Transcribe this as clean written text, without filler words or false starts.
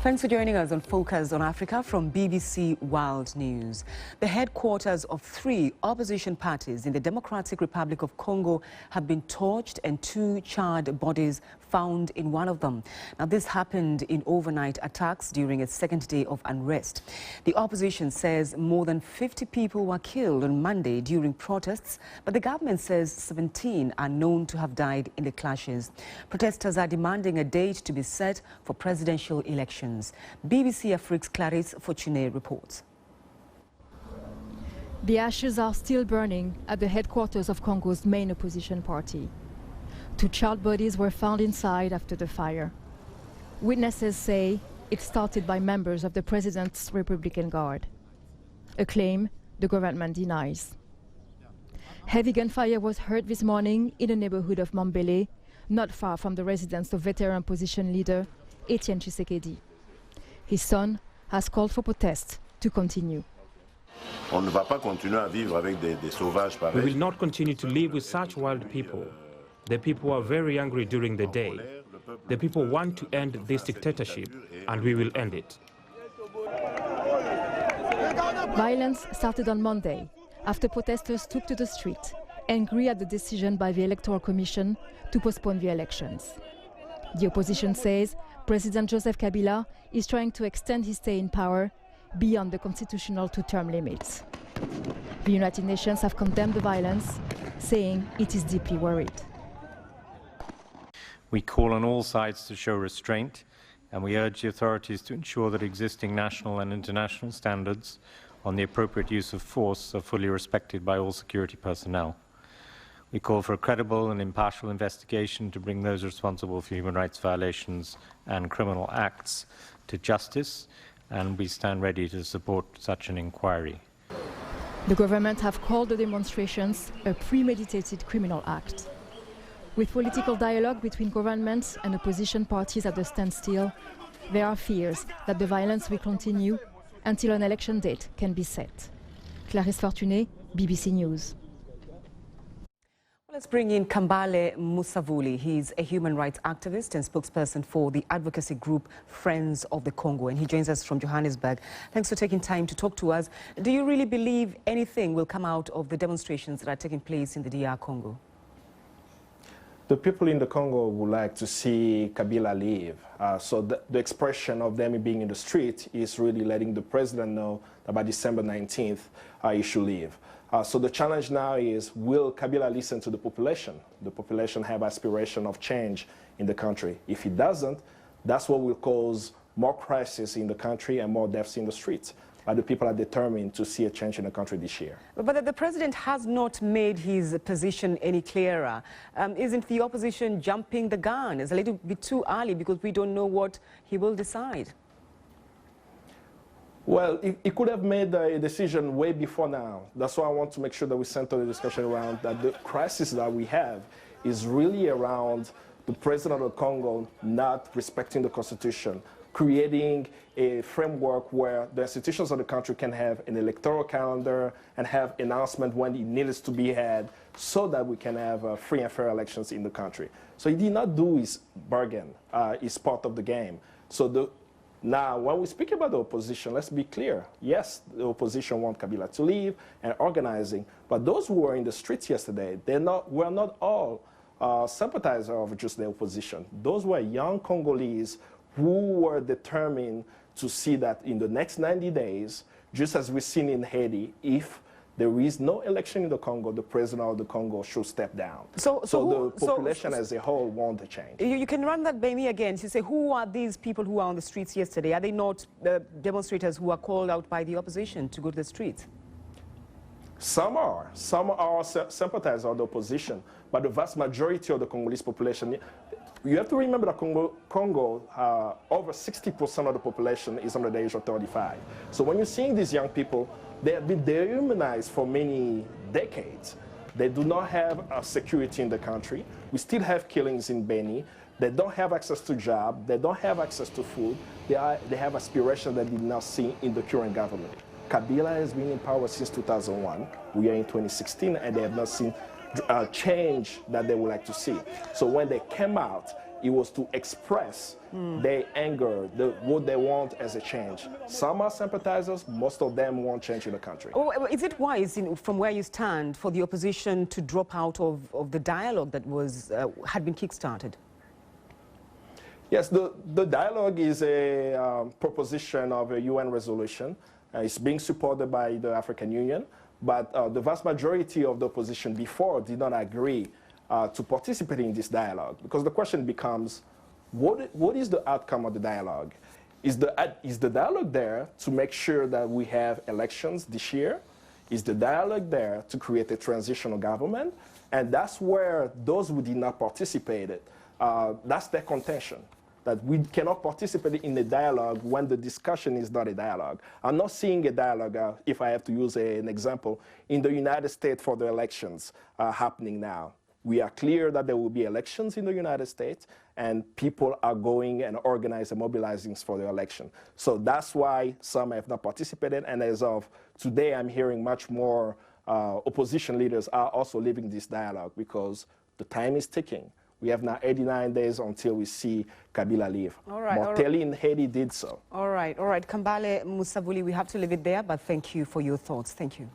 Thanks for joining us on Focus on Africa from BBC World News. The headquarters of 3 opposition parties in the Democratic Republic of Congo have been torched and 2 charred bodies found in one of them. Now, this happened in overnight attacks during a second day of unrest. The opposition says more than 50 people were killed on Monday during protests, but the government says 17 are known to have died in the clashes. Protesters are demanding a date to be set for presidential elections. BBC Afrique's Clarisse Fortuné reports. The ashes are still burning at the headquarters of Congo's main opposition party. 2 charred bodies were found inside after the fire. Witnesses say it started by members of the president's Republican Guard, a claim the government denies. Heavy gunfire was heard this morning in the neighborhood of Mambele, not far from the residence of veteran opposition leader Etienne Tshisekedi. His son has called for protests to continue. We will not continue to live with such wild people. The people are very angry during the day. The people want to end this dictatorship, and we will end it. Violence started on Monday after protesters took to the street, angry at the decision by the Electoral Commission to postpone the elections. The opposition says President Joseph Kabila is trying to extend his stay in power beyond the constitutional 2-term limits. The United Nations have condemned the violence, saying it is deeply worried. We call on all sides to show restraint, and we urge the authorities to ensure that existing national and international standards on the appropriate use of force are fully respected by all security personnel. We call for a credible and impartial investigation to bring those responsible for human rights violations and criminal acts to justice, and we stand ready to support such an inquiry. The government have called the demonstrations a premeditated criminal act. With political dialogue between governments and opposition parties at a standstill, there are fears that the violence will continue until an election date can be set. Clarisse Fortuné, BBC News. Let's bring in Kambale Musavuli. He's a human rights activist and spokesperson for the advocacy group Friends of the Congo, and he joins us from Johannesburg. Thanks for taking time to talk to us. Do you really believe anything will come out of the demonstrations that are taking place in the DR Congo? The people in the Congo would like to see Kabila leave. So the expression of them being in the street is really letting the president know that by December 19th, he should leave. So the challenge now is, will Kabila listen to the population? The population have aspiration of change in the country. If he doesn't, that's what will cause more crisis in the country and more deaths in the streets. But the people are determined to see a change in the country this year. But the president has not made his position any clearer. Isn't the opposition jumping the gun? It's a little bit too early because we don't know what he will decide. Well, he could have made a decision way before now. That's why I want to make sure that we center the discussion around that the crisis that we have is really around the president of the Congo not respecting the constitution, creating a framework where the institutions of the country can have an electoral calendar and have announcement when it needs to be had so that we can have free and fair elections in the country. So he did not do his bargain. It's part of the game. So now, when we speak about the opposition, let's be clear. Yes, the opposition want Kabila to leave and organizing, but those who were in the streets yesterday, were not all sympathizers of just the opposition. Those were young Congolese who were determined to see that in the next 90 days, just as we've seen in Haiti, if there is no election in the Congo, the president of the Congo should step down. So the population as a whole want a change. You can run that by me again. You say, who are these people who are on the streets yesterday? Are they not demonstrators who are called out by the opposition to go to the streets? Some are. Some are sympathizers of the opposition, but the vast majority of the Congolese population, you have to remember that Congo, over 60% of the population is under the age of 35. So when you're seeing these young people, they have been dehumanized for many decades. They do not have security in the country. We still have killings in Beni. They don't have access to jobs. They don't have access to food. They have aspirations that they did not see in the current government. Kabila has been in power since 2001. We are in 2016, and they have not seen change that they would like to see. So when they came out, it was to express their anger, what they want as a change. Some are sympathizers, most of them want change in the country. Oh, is it wise, from where you stand, for the opposition to drop out of the dialogue that had been kick-started? Yes, the dialogue is a proposition of a UN resolution. It's being supported by the African Union, but the vast majority of the opposition before did not agree to participate in this dialogue, because the question becomes, what is the outcome of the dialogue? Is the dialogue there to make sure that we have elections this year? Is the dialogue there to create a transitional government? And that's where those who did not participate, that's their contention, that we cannot participate in a dialogue when the discussion is not a dialogue. I'm not seeing a dialogue, if I have to use an example, in the United States for the elections happening now. We are clear that there will be elections in the United States, and people are going and organizing and mobilizing for the election. So that's why some have not participated, and as of today, I'm hearing much more opposition leaders are also leaving this dialogue because the time is ticking. We have now 89 days until we see Kabila leave. All right, Martelly in Haiti did so. All right. Kambale Musavuli, we have to leave it there, but thank you for your thoughts. Thank you.